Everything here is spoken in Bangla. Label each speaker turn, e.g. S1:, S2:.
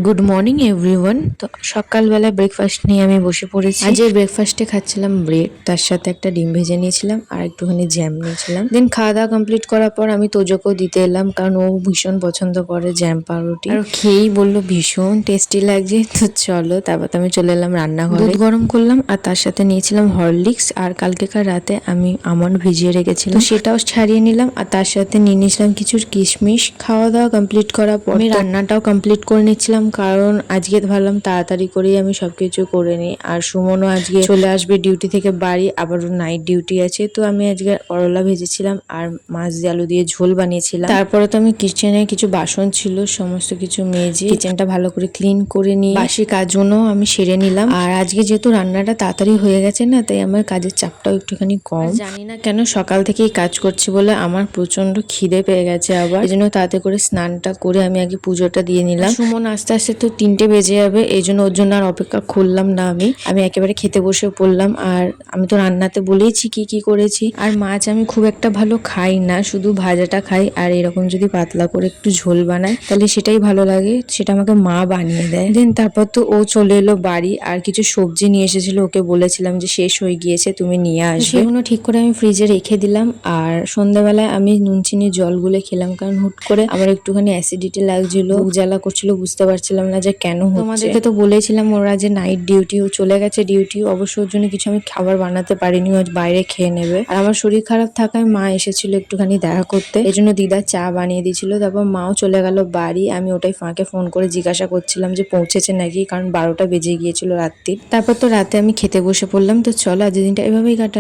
S1: Good morning everyone. তো সকালবেলা ব্রেকফাস্ট নিয়ে আমি বসে পড়েছি। আজ এই ব্রেকফাস্টে খাচ্ছিলাম ব্রেড, তার সাথে একটা ডিম ভেজে নিয়েছিলাম আর একটুখানি জ্যাম নিয়েছিলাম। দেন খাওয়া দাওয়া কমপ্লিট করার পর আমি তোজোকেও দিতে এলাম, কারণ ও ভীষণ পছন্দ করে জ্যাম পাউরুটি। আর খেয়েই বললো ভীষণ টেস্টি লাগছে। তো চলো, তারপর তো আমি চলে এলাম রান্নাঘরে। দুধ গরম করলাম আর তার সাথে নিয়েছিলাম হরলিক্স, আর কালকেকার রাতে আমি আমন্ড ভিজিয়ে রেখেছিলাম, তো সেটাও ছাড়িয়ে নিলাম। আর তার সাথে নিয়ে নিয়েছিলাম কিছু কিশমিশ। খাওয়া দাওয়া কমপ্লিট করার পর আমি রান্নাটাও কমপ্লিট করে নিচ্ছিলাম, কারণ আজকে ভাবলাম তাড়াতাড়ি করেই আমি সবকিছু করে নিই। আর সুমনও আজকে চলে আসবে ডিউটি থেকে বাড়ি, আবারও নাইট ডিউটি আছে। তো আমি আজকে করলা ভেজেছিলাম আর মাছ দিয়ে আলু দিয়ে ঝোল বানিয়েছিলাম। তারপরে তো আমি কিচেনে কিছু বাসন ছিল, সমস্ত কিছু মেজে কিচেনটা ভালো করে ক্লিন করে নিয়ে বাসি কাজগুলো আমি সেরে নিলাম। আর আজকে যেহেতু রান্নাটা তাড়াতাড়ি হয়ে গেছে না, তাই আমার কাজের চাপটাও একটুখানি কম। জানি না কেন সকাল থেকেই কাজ করছি বলে আমার প্রচন্ড খিদে পেয়ে গেছে আবার, এই জন্য তাড়াতাড়ি করে স্নানটা করে আমি আগে পুজোটা দিয়ে নিলাম। সুমন আস্তে আস্তে তো 3টে বেজে যাবে, এই জন্য ওর জন্য আর অপেক্ষা করলাম না। আমি একেবারে খেতে বসে পড়লাম। আর আমি তো রান্নাতে বলেইছি কি কি করেছি। আর মাছ আমি খুব একটা ভালো খাই না, শুধু ভাজাটা খাই। আর এরকম যদি পাতলা করে একটু ঝোল বানায় তাহলে সেটাই ভালো লাগে, সেটা আমাকে মা বানিয়ে দেয়। দেন তারপর তো ও চলে এলো বাড়ি, আর কিছু সবজি নিয়ে এসেছিল, ওকে বলেছিলাম যে শেষ হয়ে গিয়েছে, তুমি নিয়ে আসবে। সেগুলো ঠিক করে আমি ফ্রিজে রেখে দিলাম। আর সন্ধ্যাবেলায় আমি নুন চিনি জল গুলে খেলাম, কারণ হুট করে আমার একটুখানি অ্যাসিডিটি লাগছিল, বুক জ্বালা করছিল, বুঝতে পারছিলাম না যে কেন হচ্ছে। তোমাদেরকে তো বলেছিলাম ওরা যে নাইট ডিউটি, ও চলে গেছে ডিউটি। অবশ্য ওর জন্য কিছু আমি খাবার বানাতে পারিনি, ও বাইরে খেয়ে নেবে। আর আমার শরীর খারাপ থাকায় মা এসেছিল একটুখানি দেখা করতে, এই জন্য দিদা চা বানিয়ে দিয়েছিল। তারপর মাও চলে গেল বাড়ি। আমি ওটাই ফাঁকে ফোন করে জিজ্ঞাসা করছিলাম যে পৌঁছেছে নাকি, কারণ 12টা বেজে গিয়েছিল রাত্রির। তারপর তো রাতে আমি খেতে বসে পড়লাম। তো চলো আজ দিনটা এভাবেই কাটা।